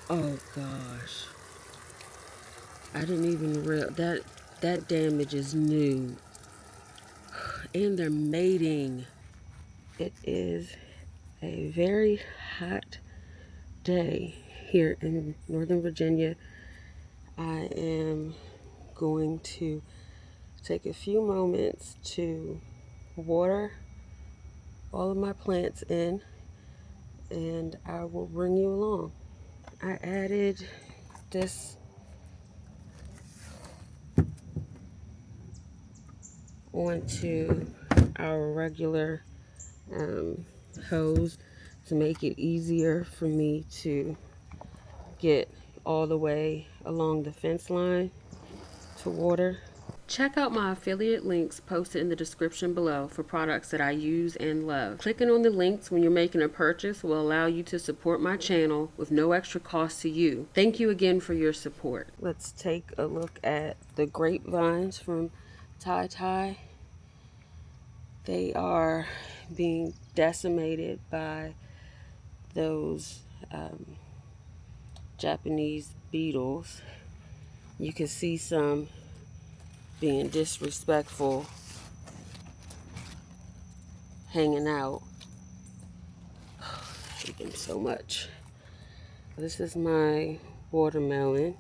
Oh gosh. I didn't even real that damage is new. And they're mating. It is a very hot day here in Northern Virginia. I am going to take a few moments to water all of my plants in, and I will bring you along. I added this onto our regular hose to make it easier for me to get all the way along the fence line to water. Check out my affiliate links posted in the description below for products that I use and love. Clicking on the links when you're making a purchase will allow you to support my channel with no extra cost to you. Thank you again for your support. Let's take a look at the grapevines from Tyty. They are being decimated by those Japanese beetles. You can see some being disrespectful, hanging out. I hate them so much. This is my watermelon.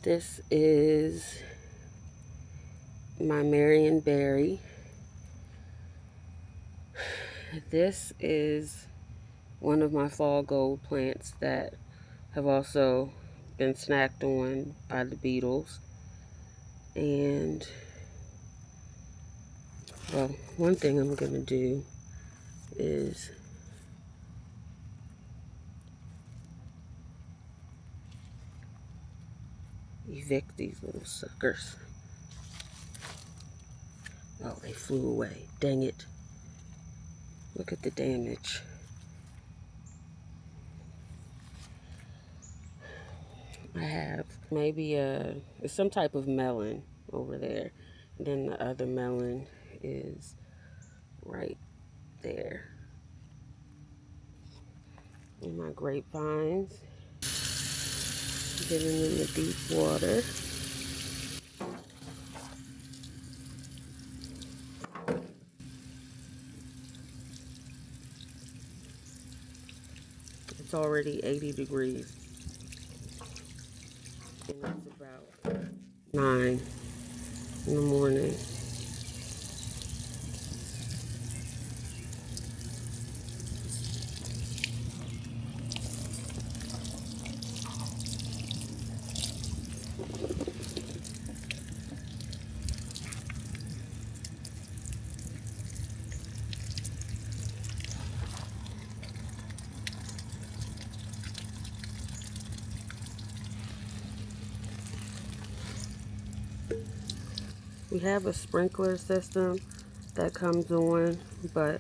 This is my Marion berry. This is one of my fall gold plants that have also been snacked on by the beetles. And well, one thing I'm gonna do is evict these little suckers. Oh, they flew away. Dang it. Look at the damage. I have maybe some type of melon over there. And then the other melon is right there. And my grapevines, getting in the deep water. It's already 80 degrees. And it's about 9 in the morning. We have a sprinkler system that comes on, but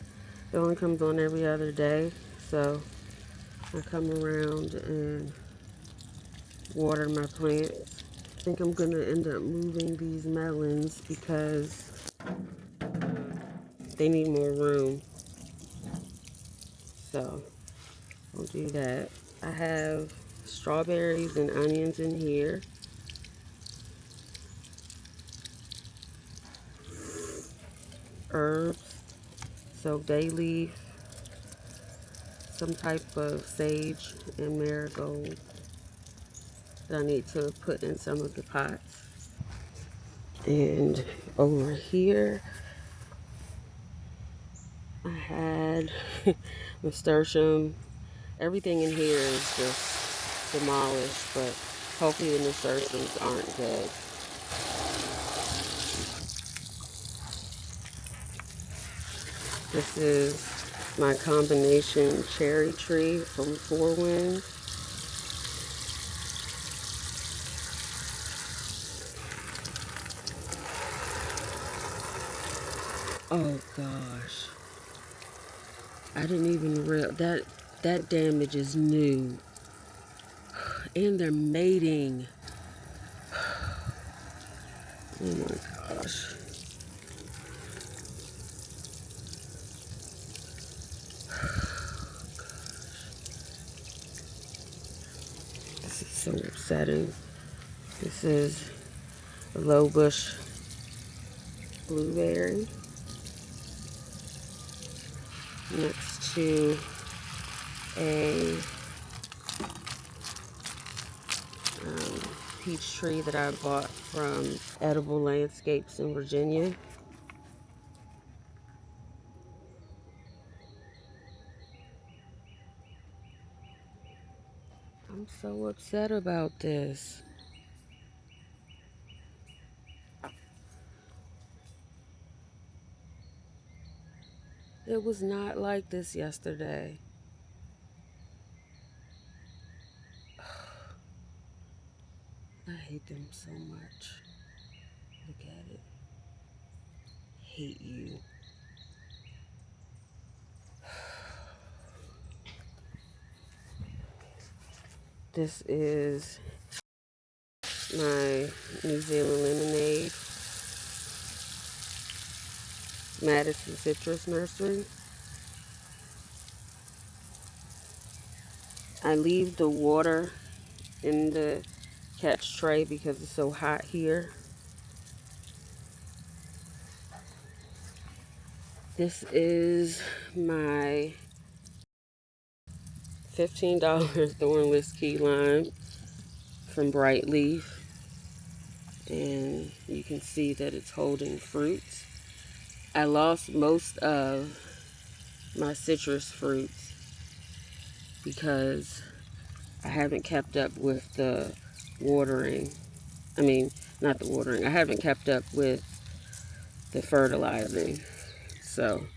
it only comes on every other day. So I come around and water my plants. I think I'm gonna end up moving these melons because they need more room. So I'll do that. I have strawberries and onions in here. Herbs, so bay leaf, some type of sage and marigold that I need to put in some of the pots. And over here, I had nasturtium. Everything in here is just demolished, but hopefully the nasturtiums aren't dead. This is my combination cherry tree from Four Winds. Oh gosh. I didn't even that damage is new. And they're mating. Oh my gosh. so upsetting. This is a low bush blueberry next to a peach tree that I bought from Edible Landscapes in Virginia. I'm so upset about this. It was not like this yesterday. I hate them so much. Look at it. Hate you. This is my New Zealand lemonade, Madison Citrus Nursery. I leave the water in the catch tray because it's so hot here. This is my $15 thornless key lime from Bright Leaf, and you can see that it's holding fruits. I lost most of my citrus fruits because I haven't kept up with the watering. I mean, not the watering. I haven't kept up with the fertilizing. So,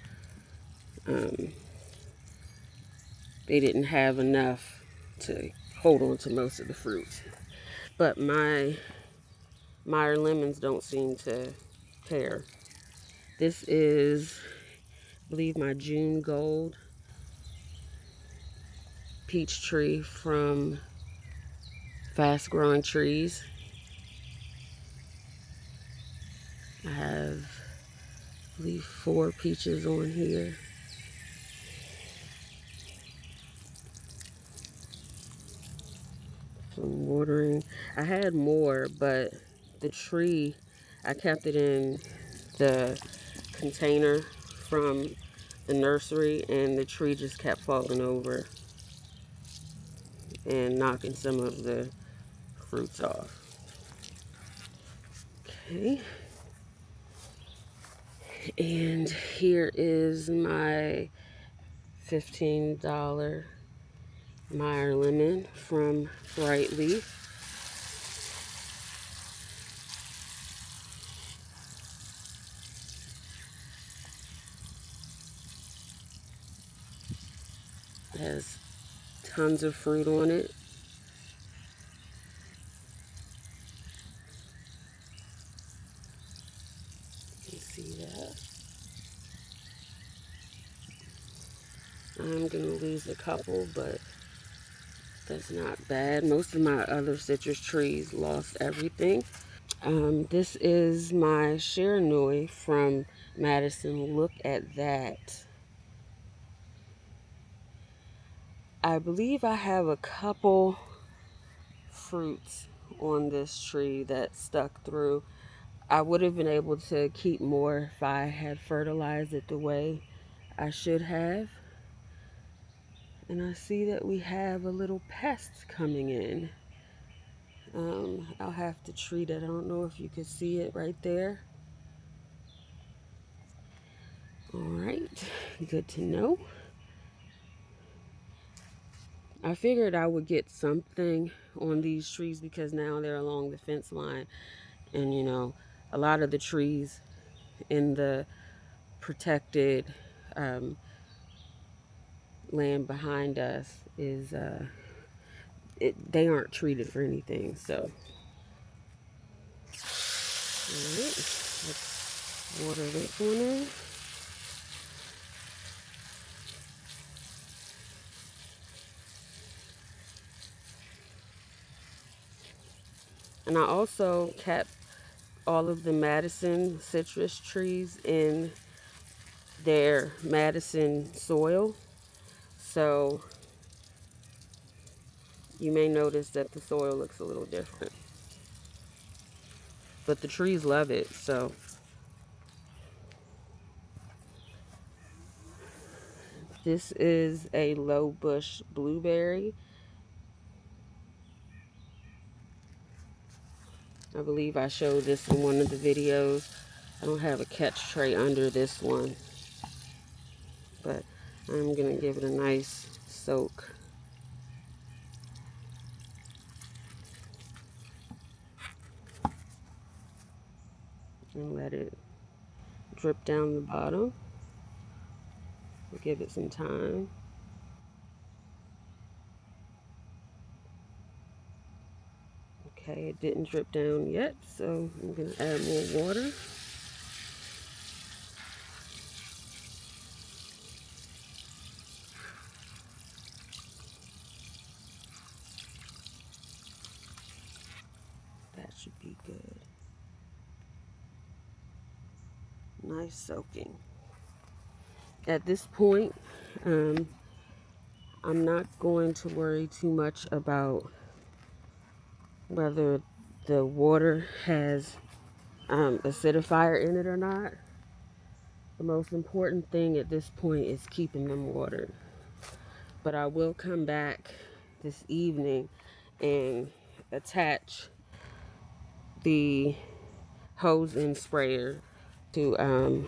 they didn't have enough to hold on to most of the fruits. But my Meyer Lemons don't seem to care. This is, I believe, my June Gold peach tree from Fast Growing Trees. I have, I believe, 4 peaches on here. From watering. I had more, but the tree, I kept it in the container from the nursery, and the tree just kept falling over and knocking some of the fruits off. Okay. And here is my $15 Meyer Lemon from Bright Leaf. It has tons of fruit on it. You can see that. I'm gonna lose a couple, but that's not bad. Most of my other citrus trees lost everything. This is my Shiranui from Madison. Look at that. I believe I have a couple fruits on this tree that stuck through. I would have been able to keep more if I had fertilized it the way I should have. And I see that we have a little pest coming in. I'll have to treat it. I don't know if you can see it right there. All right, good to know. I figured I would get something on these trees because now they're along the fence line. And you know, a lot of the trees in the protected land behind us is, they aren't treated for anything. So, all right, let's water this one in. And I also kept all of the Madison citrus trees in their Madison soil. So you may notice that the soil looks a little different. But the trees love it, so. This is a low bush blueberry. I believe I showed this in one of the videos. I don't have a catch tray under this one, but I'm gonna give it a nice soak. And let it drip down the bottom. We'll give it some time. Okay, it didn't drip down yet, so I'm gonna add more water. That should be good. Nice soaking. At this point, I'm not going to worry too much about whether the water has acidifier in it or not. The most important thing at this point is keeping them watered. But I will come back this evening and attach the hose and sprayer to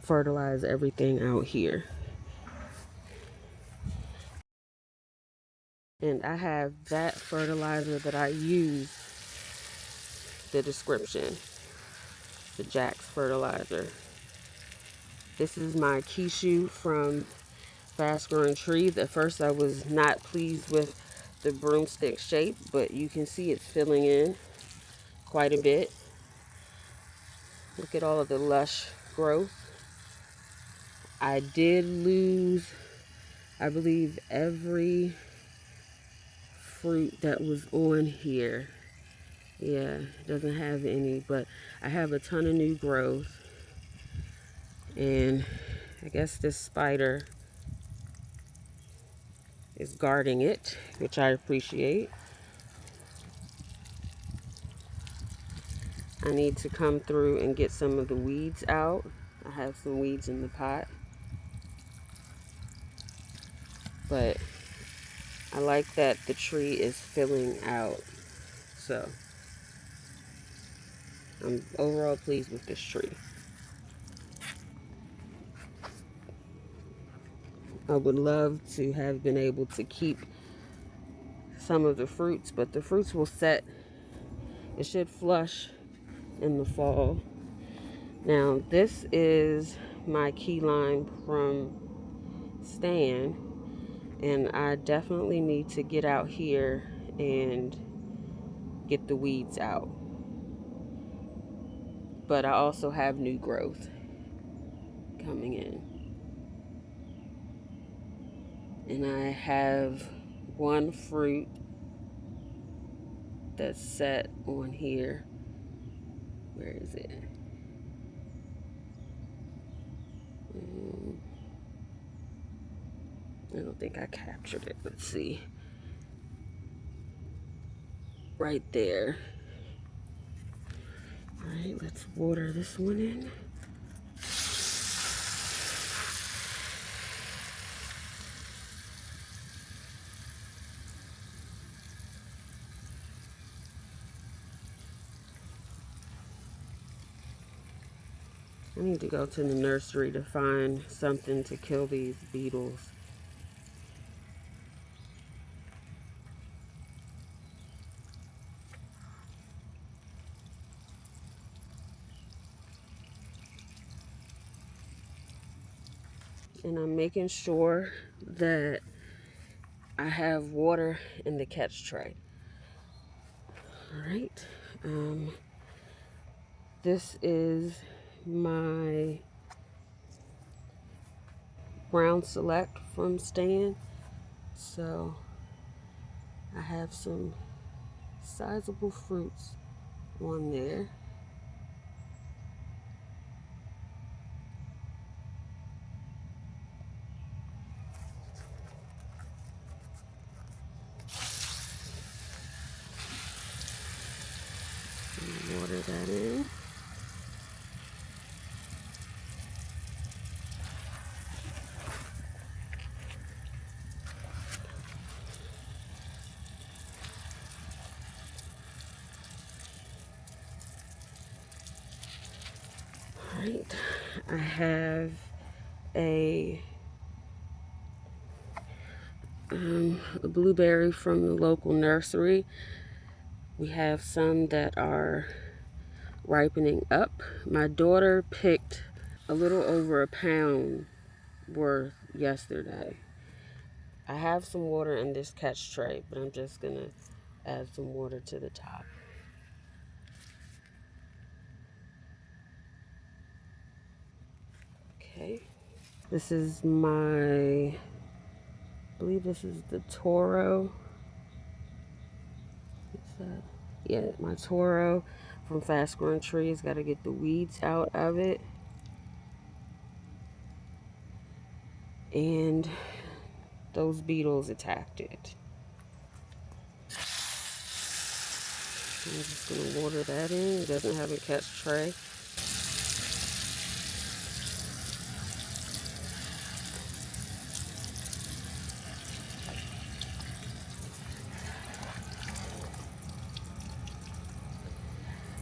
fertilize everything out here. And I have that fertilizer that I use, the description, the Jack's fertilizer. This is my Kishu from Fast Growing Trees. At first I was not pleased with the broomstick shape, but you can see it's filling in quite a bit. Look at all of the lush growth. I did lose, I believe, every fruit that was on here. Yeah, it doesn't have any, but I have a ton of new growth. And I guess this spider is guarding it, which I appreciate. I need to come through and get some of the weeds out. I have some weeds in the pot. But I like that the tree is filling out. So I'm overall pleased with this tree. I would love to have been able to keep some of the fruits, but the fruits will set. It should flush in the fall. Now this is my key lime from Stan, and I definitely need to get out here and get the weeds out. But I also have new growth coming in. And I have one fruit that's set on here. Where is it? I don't think I captured it. Let's see. Right there. All right, let's water this one in. I need to go to the nursery to find something to kill these beetles. And I'm making sure that I have water in the catch tray. All right. This is my Brown Select from Stan. So I have some sizable fruits on there. water that in. Alright, I have a blueberry from the local nursery. We have some that are ripening up. My daughter picked a little over a pound worth yesterday. I have some water in this catch tray, but I'm just gonna add some water to the top. Okay, this is I believe this is the Toro. What's that? Yeah, my Toro from Fast Growing Trees. Got to get the weeds out of it. And those beetles attacked it. I'm just going to water that in. It doesn't have a catch tray.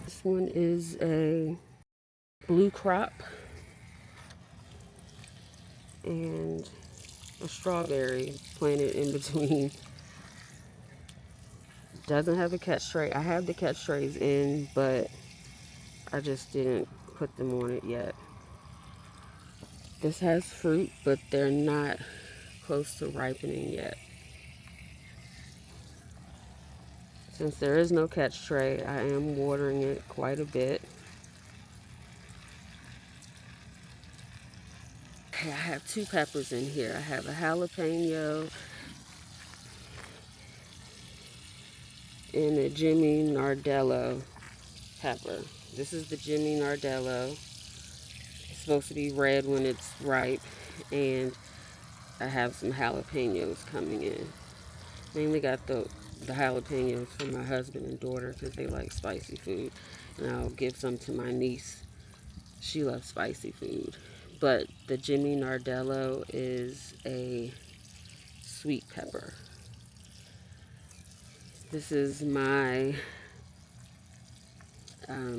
This one is a blue crop and a strawberry planted in between. Doesn't have a catch tray. I have the catch trays in, but I just didn't put them on it yet. This has fruit, but they're not close to ripening yet. Since there is no catch tray, I am watering it quite a bit. Okay, I have two peppers in here. I have a jalapeno and a Jimmy Nardello pepper. This is the Jimmy Nardello. It's supposed to be red when it's ripe, and I have some jalapenos coming in. Mainly got the jalapenos for my husband and daughter because they like spicy food, and I'll give some to my niece. She loves spicy food. But the Jimmy Nardello is a sweet pepper. This is my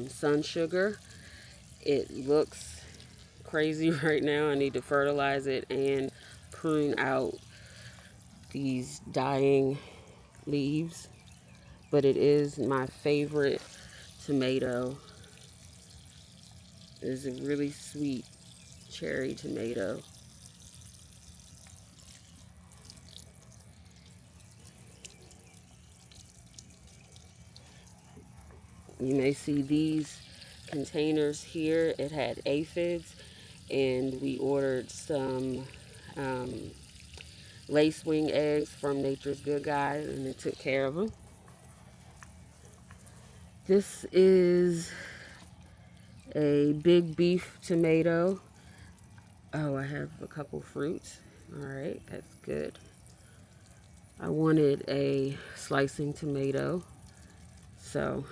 sun sugar. It looks crazy right now. I need to fertilize it and prune out these dying leaves. But it is my favorite tomato. It is a really sweet cherry tomato. You may see these containers here. It had aphids, and we ordered some lacewing eggs from Nature's Good Guys, and it took care of them. This is a big beef tomato. Oh, I have a couple fruits. All right, that's good. I wanted a slicing tomato, so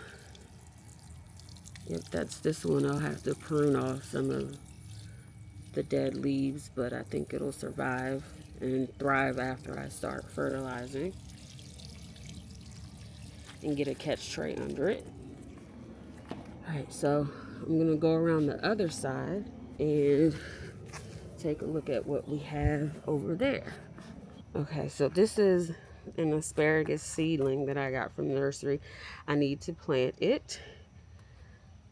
yep, that's this one. I'll have to prune off some of the dead leaves, but I think it'll survive and thrive after I start fertilizing and get a catch tray under it. All right, so I'm gonna go around the other side and take a look at what we have over there. Okay, so this is an asparagus seedling that I got from the nursery. I need to plant it.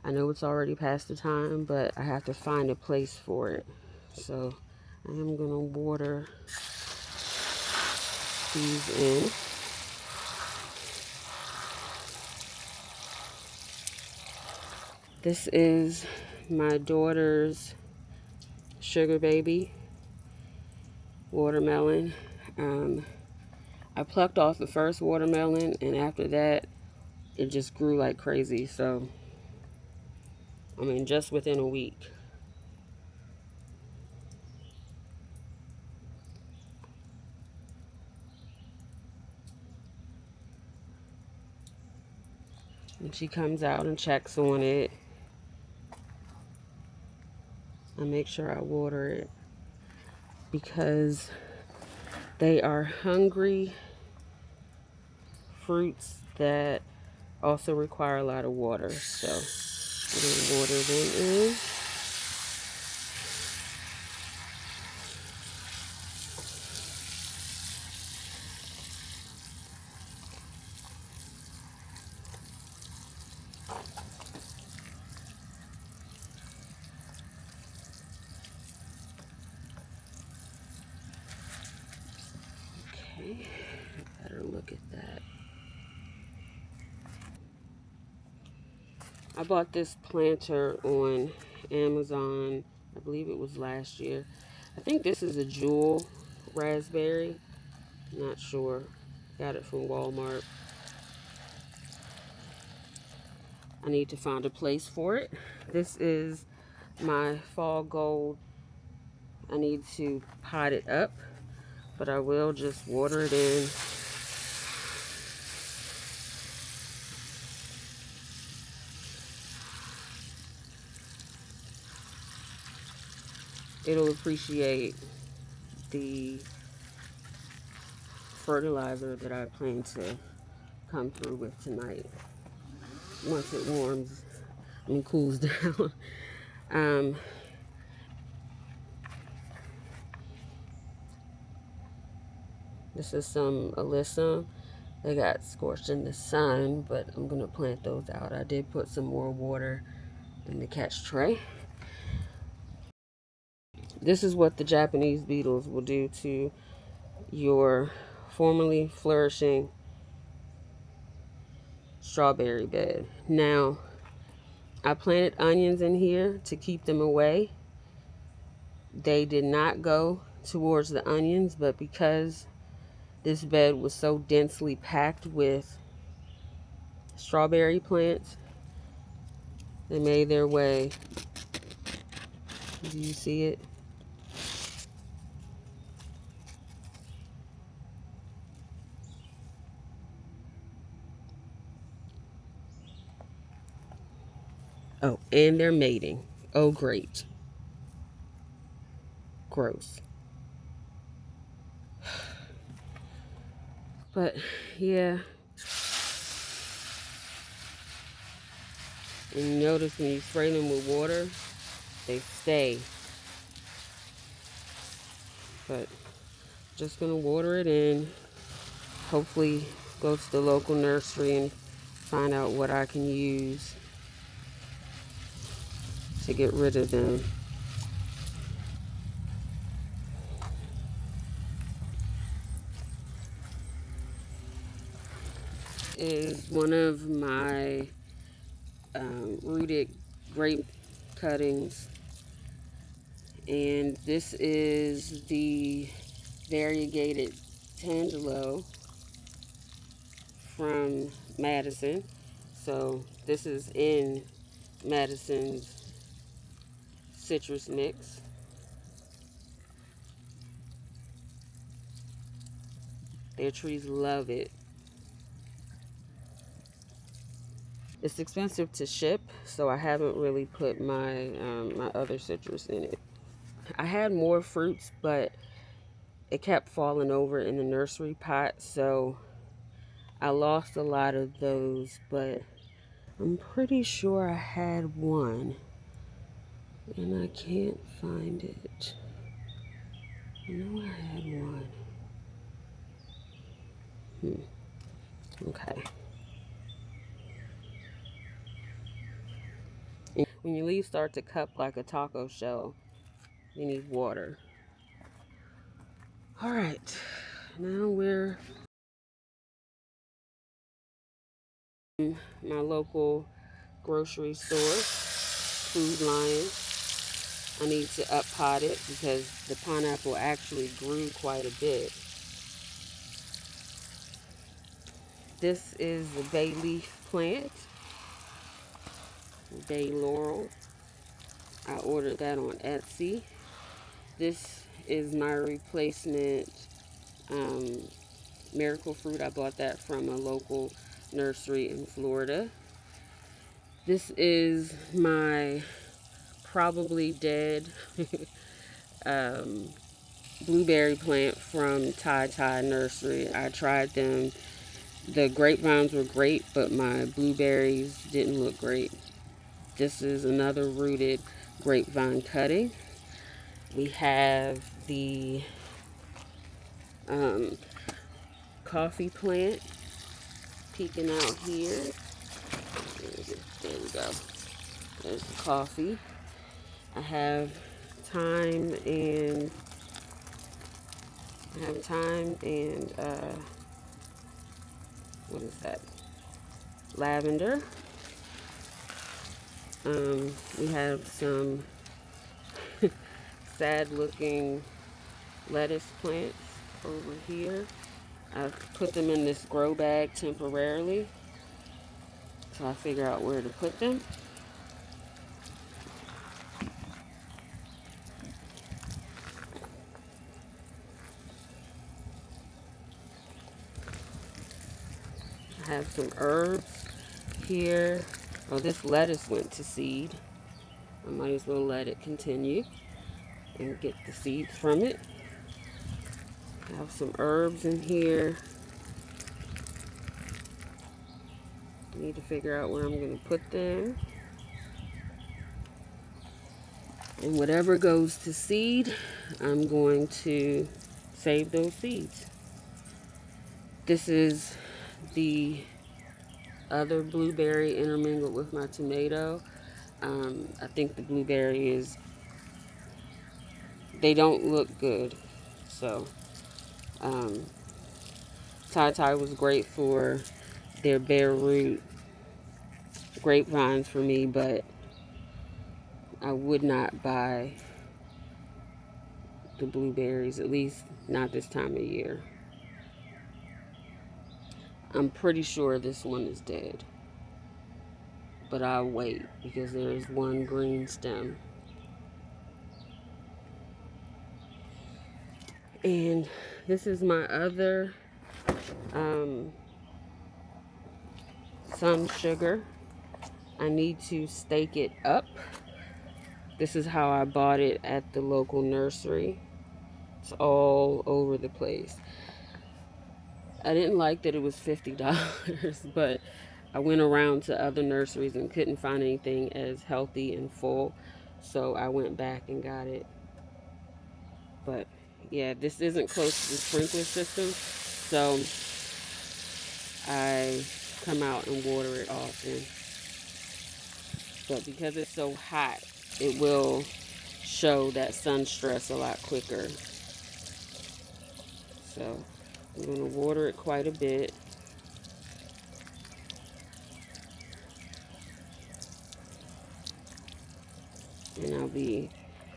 I know it's already past the time, but I have to find a place for it. So I am gonna water these in. This is my daughter's sugar baby watermelon. I plucked off the first watermelon, and after that it just grew like crazy. So I mean, just within a week. And she comes out and checks on it. I make sure I water it because they are hungry fruits that also require a lot of water. So I'm going to water them in. Okay, better look at that. I bought this planter on Amazon. I believe it was last year. I think this is a jewel raspberry. Not sure. Got it from Walmart. I need to find a place for it. This is my fall gold. I need to pot it up, but I will just water it in. It'll appreciate the fertilizer that I plan to come through with tonight once it warms, cools down. This is some allyssum. They got scorched in the sun, but I'm gonna plant those out. I did put some more water in the catch tray. This is what the Japanese beetles will do to your formerly flourishing strawberry bed. Now, I planted onions in here to keep them away. They did not go towards the onions, but because this bed was so densely packed with strawberry plants, they made their way. Do you see it? Oh, and they're mating. Oh, great. Gross. But, yeah. And you notice when you spray them with water, they stay. But, just going to water it in. Hopefully, go to the local nursery and find out what I can use to get rid of them. Is one of my rooted grape cuttings, and this is the Variegated Tangelo from Madison. So this is in Madison's citrus mix. Their trees love it. It's expensive to ship, so I haven't really put my my other citrus in it. I had more fruits, but it kept falling over in the nursery pot, so I lost a lot of those, but I'm pretty sure I had one, and I can't find it. I know I had one. Okay. When your leaves start to cup like a taco shell, you need water. All right, now we're in my local grocery store, Food Lion. I need to up pot it because the pineapple actually grew quite a bit. This is the bay leaf plant, bay laurel. I ordered that on Etsy. This is my replacement miracle fruit. I bought that from a local nursery in Florida. This is my probably dead um, blueberry plant from Tyty Nursery. I tried them. The grapevines were great, but my blueberries didn't look great. This is another rooted grapevine cutting. We have the um, coffee plant peeking out here. There we go. There's the coffee. I have thyme and what is that? Lavender. We have some sad looking lettuce plants over here. I've put them in this grow bag temporarily so I figure out where to put them. I have some herbs here. Oh, this lettuce went to seed. I might as well let it continue and get the seeds from it. I have some herbs in here. I need to figure out where I'm going to put them. And whatever goes to seed, I'm going to save those seeds. This is the other blueberry intermingled with my tomato. I think the blueberry they don't look good. So, Tyty was great for their bare root grapevines for me, but I would not buy the blueberries, at least not this time of year. I'm pretty sure this one is dead, but I'll wait because there's one green stem. And this is my other sun sugar. I need to stake it up. This is how I bought it at the local nursery. It's all over the place. I didn't like that it was $50, but I went around to other nurseries and couldn't find anything as healthy and full, so I went back and got it. But yeah, this isn't close to the sprinkler system, so I come out and water it often. But because it's so hot, it will show that sun stress a lot quicker. So I'm going to water it quite a bit. And I'll be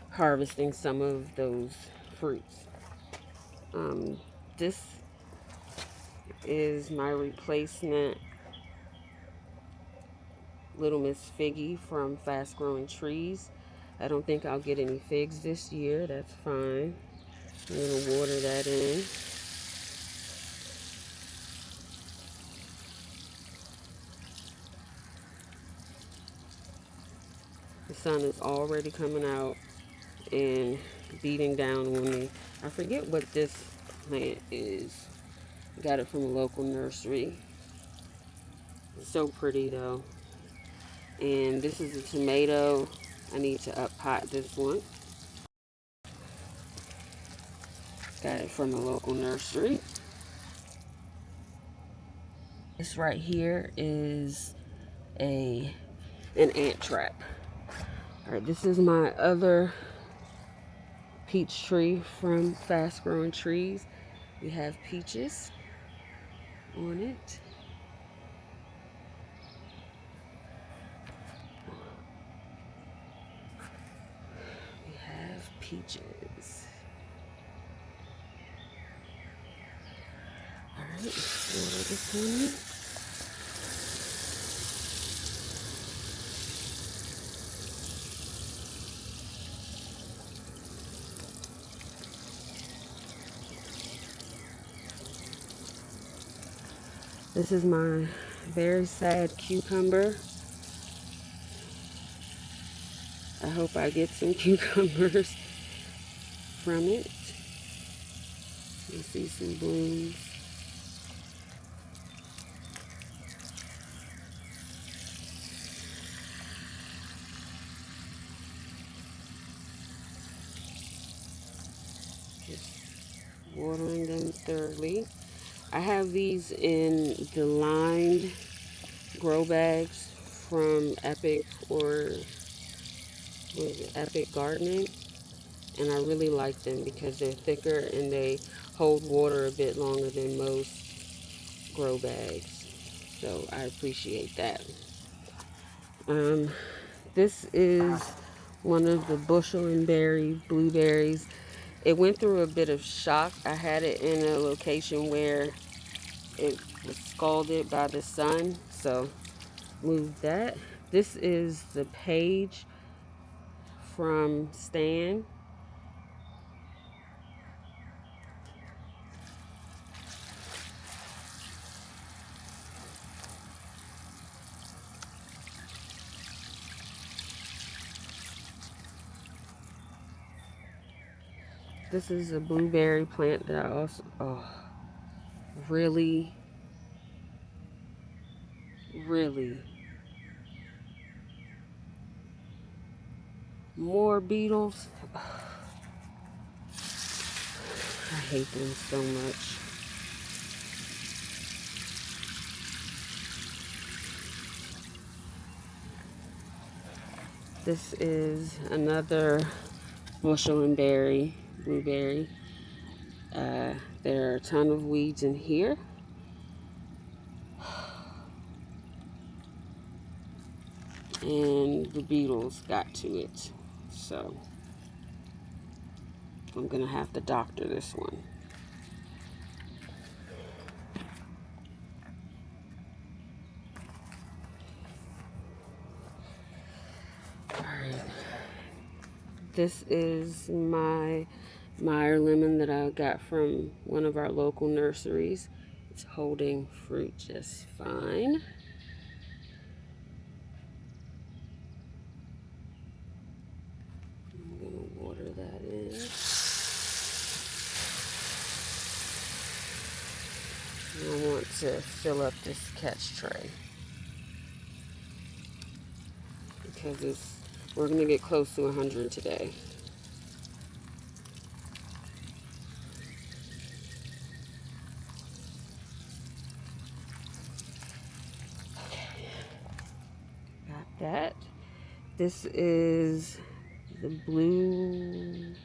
harvesting some of those fruits. This is my replacement Little Miss Figgy from Fast Growing Trees. I don't think I'll get any figs this year. That's fine. I'm going to water that in. The sun is already coming out and beating down on me. I forget what this plant is. Got it from a local nursery. It's so pretty though. And this is a tomato. I need to up pot this one. Got it from a local nursery. This right here is an ant trap. Alright, this is my other peach tree from Fast Growing Trees. We have peaches on it. We have peaches. Alright, let's water this one. This is my very sad cucumber. I hope I get some cucumbers from it. You see some blooms. Just watering them thoroughly. I have these in the lined grow bags from Epic, or was it Epic Gardening, and I really like them because they're thicker and they hold water a bit longer than most grow bags, so I appreciate that. This is one of the bushel and berry blueberries. It went through a bit of shock. I had it in a location where it was scalded by the sun, so move that. This is the page from Stan. This is a blueberry plant that I also, really, really, more beetles. I hate them so much. This is another bushel and berry blueberry. There are a ton of weeds in here. And the beetles got to it. So I'm gonna have to doctor this one. Alright. This is my Meyer Lemon that I got from one of our local nurseries. It's holding fruit just fine. I'm gonna water that in. And I want to fill up this catch tray because we're gonna get close to 100 today. Got that. This is the blue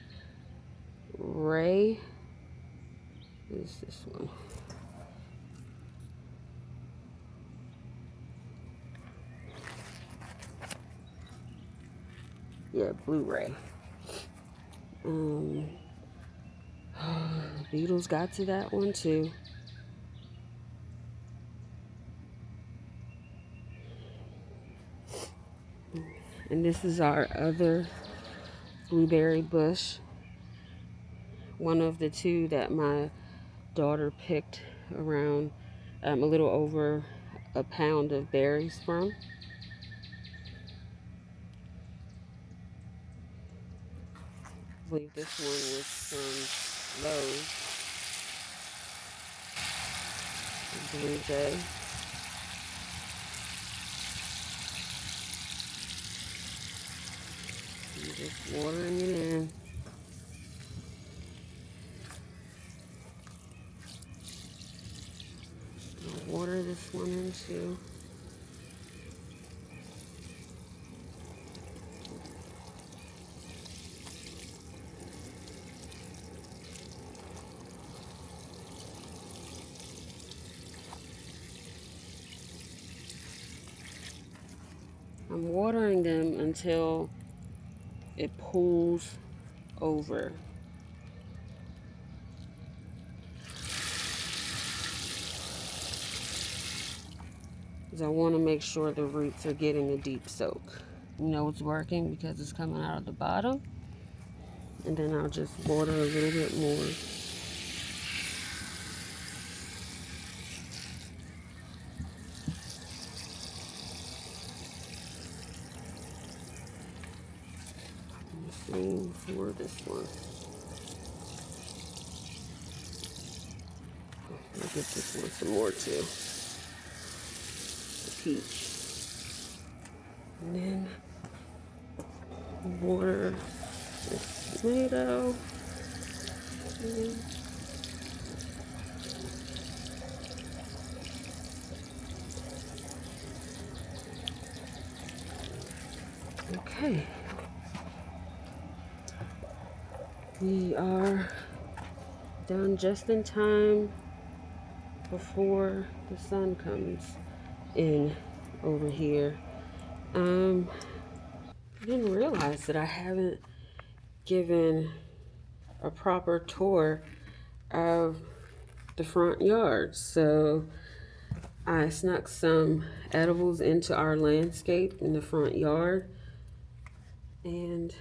ray. What is this one? Yeah, Blu-ray. Beetles got to that one too. And this is our other blueberry bush. One of the two that my daughter picked around a little over a pound of berries from. I believe this one was from Lowe's. Blue jay. I'm just watering it in. I'll water this one in too. I'm watering them until it pools over. Because I want to make sure the roots are getting a deep soak. You know it's working because it's coming out of the bottom. And then I'll just water a little bit more. Same for this one. I'll get this one some more too. The peach. And then water this tomato. Okay. We are done just in time before the sun comes in over here. I didn't realize that I haven't given a proper tour of the front yard. So I snuck some edibles into our landscape in the front yard. And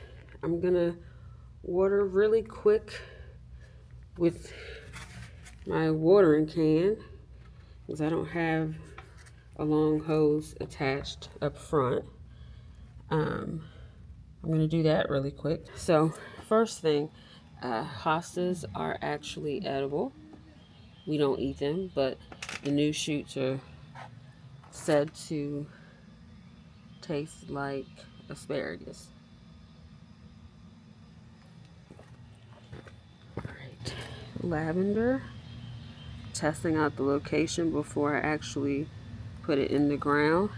I'm gonna water really quick with my watering can because I don't have a long hose attached up front. I'm gonna do that really quick. So first thing, hostas are actually edible. We don't eat them, but the new shoots are said to taste like asparagus. All right, lavender. Testing out the location before I actually put it in the ground.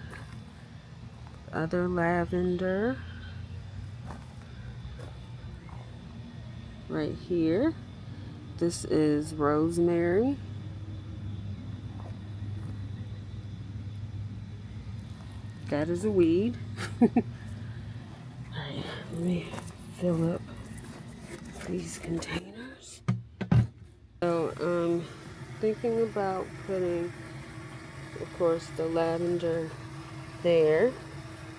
Other lavender right here. This is rosemary. That is a weed. Alright, let me fill up these containers. So I'm thinking about putting, of course, the lavender there,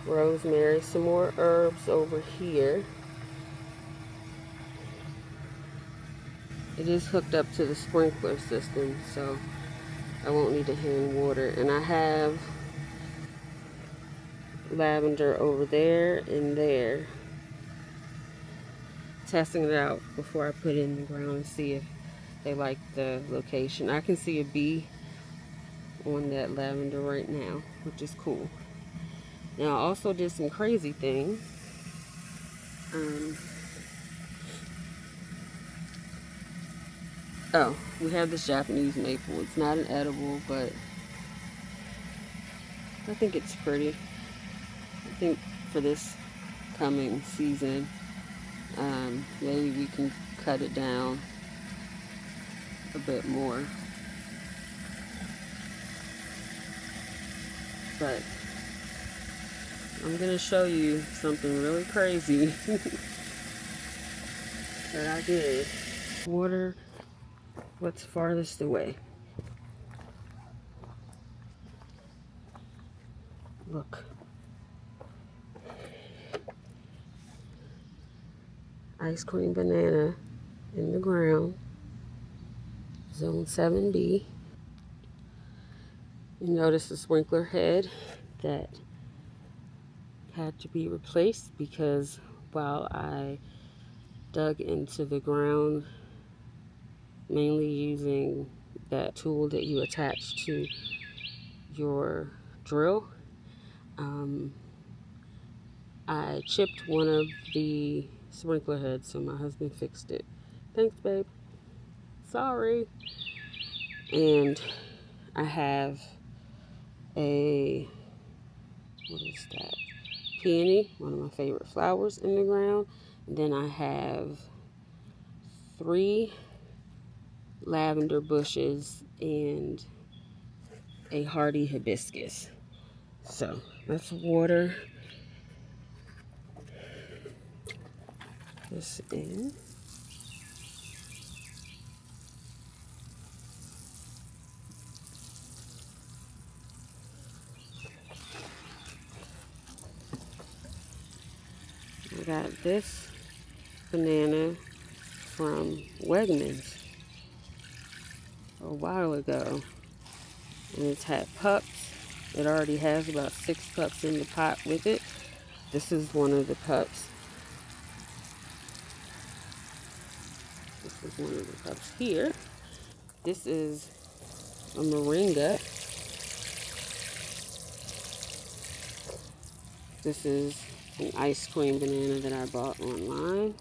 rosemary, some more herbs over here. It is hooked up to the sprinkler system, so I won't need to hand water. And I have lavender over there and there. Testing it out before I put it in the ground and see if they like the location. I can see a bee on that lavender right now, which is cool. Now I also did some crazy things. Oh, we have this Japanese maple. It's not an edible, but I think it's pretty. I think for this coming season, maybe we can cut it down a bit more. But I'm going to show you something really crazy that I did. Water what's farthest away. Look. Ice cream banana in the ground. Zone 7B. You notice the sprinkler head that had to be replaced because while I dug into the ground, mainly using that tool that you attach to your drill, I chipped one of the sprinkler heads, so my husband fixed it. Thanks, babe. Sorry. And I have a, what is that? Peony, one of my favorite flowers, in the ground. And then I have 3 lavender bushes and a hardy hibiscus. So let's water this in. I got this banana from Wegmans a while ago, and it's had pups. It already has about 6 pups in the pot with it. This is one of the pups. is one of the cups here. This is a moringa. This is an ice cream banana that I bought online.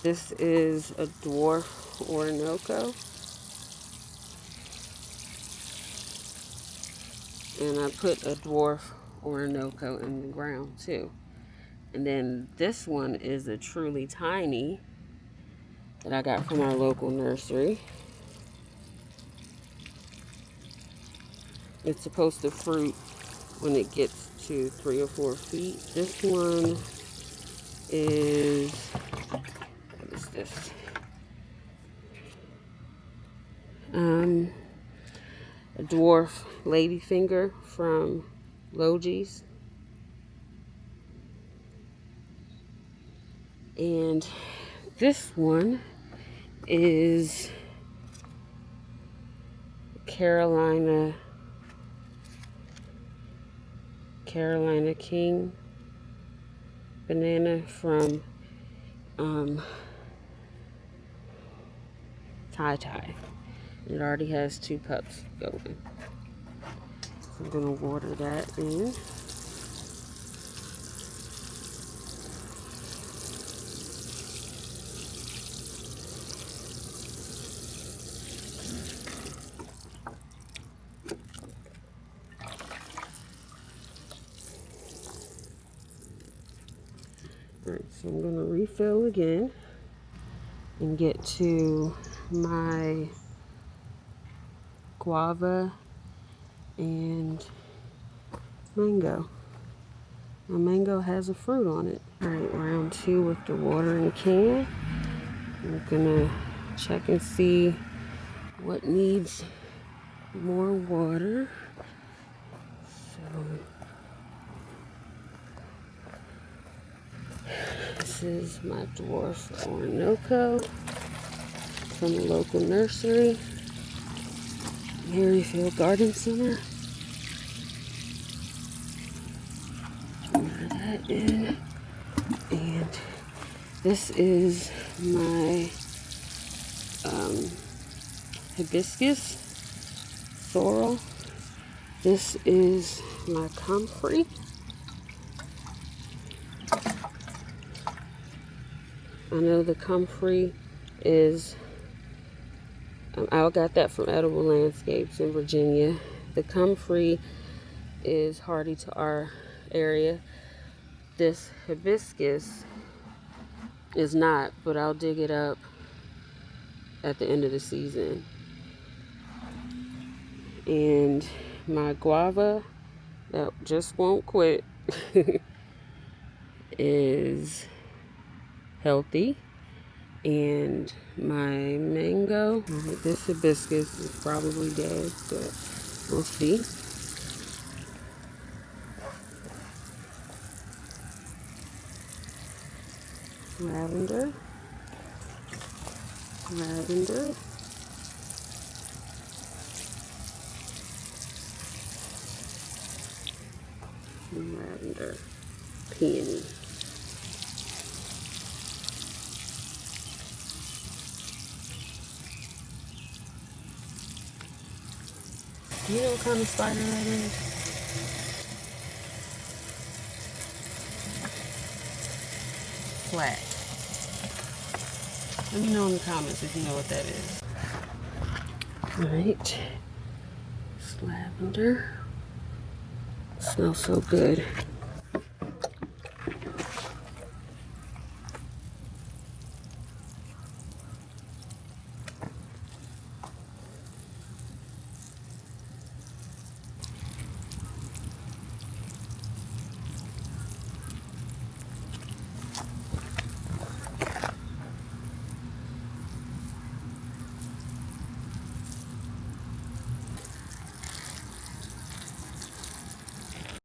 This is a dwarf Orinoco. And I put a dwarf Orinoco in the ground too. And then this one is a truly tiny that I got from our local nursery. It's supposed to fruit when it gets to 3 or 4 feet. This one is, what is this? A dwarf ladyfinger from Logi's. And this one is Carolina King banana from Tyty. It already has 2 cups going. So I'm gonna water that in. Alright, so I'm gonna refill again and get to my guava and mango. My mango has a fruit on it. Alright, round 2 with the watering can. I'm gonna check and see what needs more water. So this is my dwarf Orinoco from the local nursery, Maryfield Garden Center. Pour that in. And this is my hibiscus sorrel. This is my comfrey. I know the comfrey is, I got that from Edible Landscapes in Virginia. The comfrey is hardy to our area. This hibiscus is not, but I'll dig it up at the end of the season. And my guava that just won't quit is healthy. And my mango, this hibiscus is probably dead, but we'll see. Lavender. Lavender. Lavender. Peony. Do you know what kind of spider that is? Flat. Let me know in the comments if you know what that is. Alright. It's lavender. It smells so good.